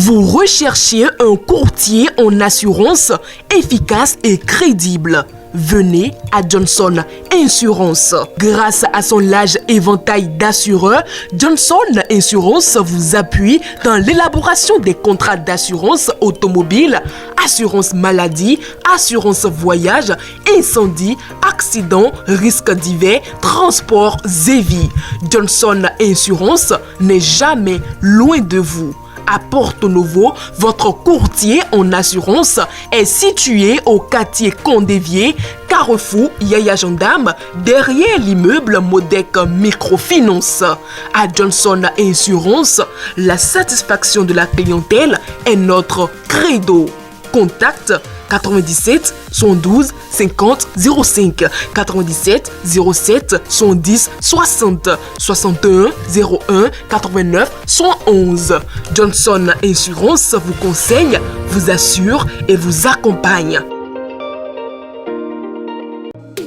Vous recherchez un courtier en assurance efficace et crédible. Venez à Johnson Insurance. Grâce à son large éventail d'assureurs, Johnson Insurance vous appuie dans l'élaboration des contrats d'assurance automobile, assurance maladie, assurance voyage, incendie, accident, risques divers, transports et vie. Johnson Insurance n'est jamais loin de vous. À Porto Novo, votre courtier en assurance est situé au quartier Condévier, Carrefour Yaya Gendarme, derrière l'immeuble Modec Microfinance. À Johnson Insurance, la satisfaction de la clientèle est notre credo. Contact 97 112 50 05 97 07 110 60 61 01 89 111. Johnson Insurance vous conseille, vous assure et vous accompagne.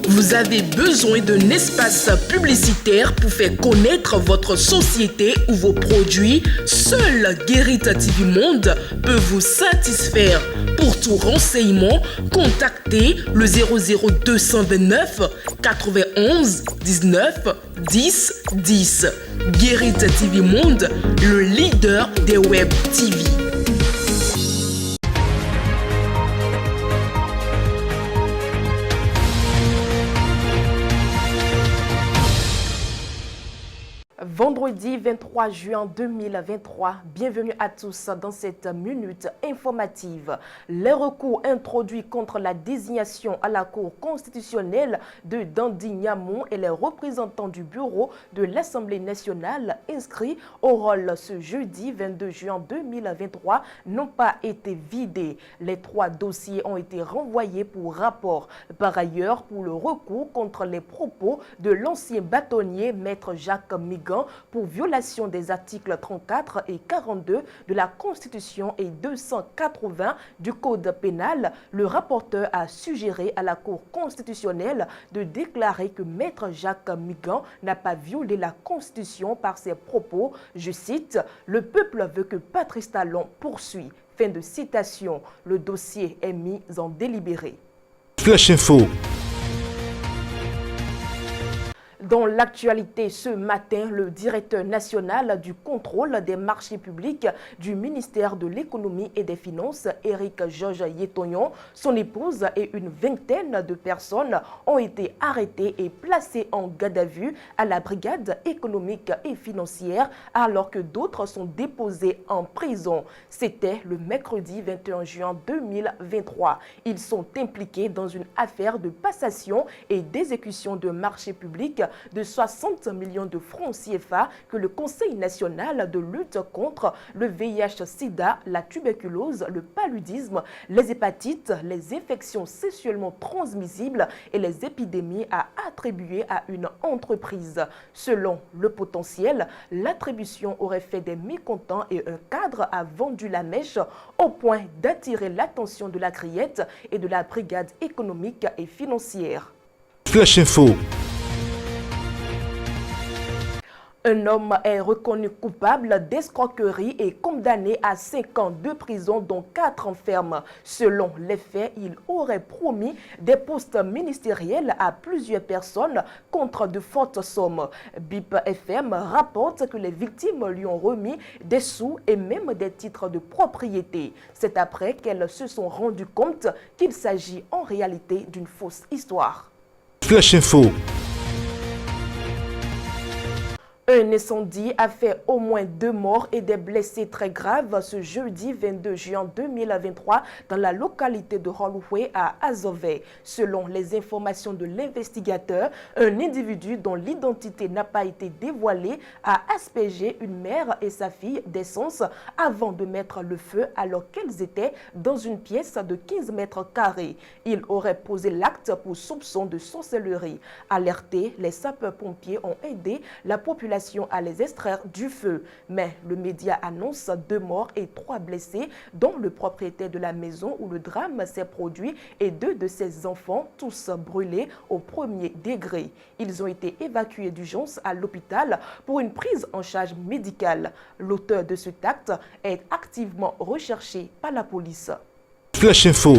Vous avez besoin d'un espace publicitaire pour faire connaître votre société ou vos produits? Seul Guérit TV Monde peut vous satisfaire. Pour tout renseignement, contactez le 00229 91 19 10 10. Guérit TV Monde, le leader des web TV. Vendredi 23 juin 2023, bienvenue à tous dans cette minute informative. Les recours introduits contre la désignation à la Cour constitutionnelle de Dandy Niamon et les représentants du bureau de l'Assemblée nationale inscrits au rôle ce jeudi 22 juin 2023 n'ont pas été vidés. Les 3 dossiers ont été renvoyés pour rapport. Par ailleurs, pour le recours contre les propos de l'ancien bâtonnier Maître Jacques Migan pour violation des articles 34 et 42 de la Constitution et 280 du Code pénal, le rapporteur a suggéré à la Cour constitutionnelle de déclarer que Maître Jacques Migan n'a pas violé la Constitution par ses propos. Je cite, « Le peuple veut que Patrice Talon poursuit ». Fin de citation. Le dossier est mis en délibéré. Flash Info. Dans l'actualité ce matin, le directeur national du contrôle des marchés publics du ministère de l'économie et des finances, Éric Georges Yétognon, son épouse et une vingtaine de personnes ont été arrêtées et placées en garde à vue à la brigade économique et financière alors que d'autres sont déposés en prison. C'était le mercredi 21 juin 2023. Ils sont impliqués dans une affaire de passation et d'exécution de marchés publics de 60 millions de francs CFA que le Conseil national de lutte contre le VIH-Sida, la tuberculose, le paludisme, les hépatites, les infections sexuellement transmissibles et les épidémies a attribué à une entreprise. Selon le potentiel, l'attribution aurait fait des mécontents et un cadre a vendu la mèche au point d'attirer l'attention de la criette et de la brigade économique et financière. Flash Info. Un homme est reconnu coupable d'escroquerie et condamné à 5 ans de prison, dont 4 ans ferme. Selon les faits, il aurait promis des postes ministériels à plusieurs personnes contre de fortes sommes. BIP FM rapporte que les victimes lui ont remis des sous et même des titres de propriété. C'est après qu'elles se sont rendues compte qu'il s'agit en réalité d'une fausse histoire. Flash Info. Un incendie a fait au moins 2 morts et des blessés très graves ce jeudi 22 juin 2023 dans la localité de Holloway à Azové. Selon les informations de l'investigateur, un individu dont l'identité n'a pas été dévoilée a aspergé une mère et sa fille d'essence avant de mettre le feu alors qu'elles étaient dans une pièce de 15 mètres carrés. Il aurait posé l'acte pour soupçon de sorcellerie. Alertés, les sapeurs-pompiers ont aidé la population vocation à les extraire du feu. Mais le média annonce 2 morts et 3 blessés, dont le propriétaire de la maison où le drame s'est produit et 2 de ses enfants, tous brûlés au premier degré. Ils ont été évacués d'urgence à l'hôpital pour une prise en charge médicale. L'auteur de cet acte est activement recherché par la police. Flash Info.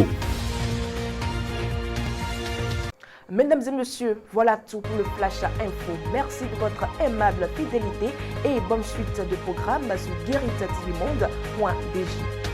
Mesdames et messieurs, voilà tout pour le Flash Info. Merci de votre aimable fidélité et bonne suite de programmes sur guerritativemonde.dj.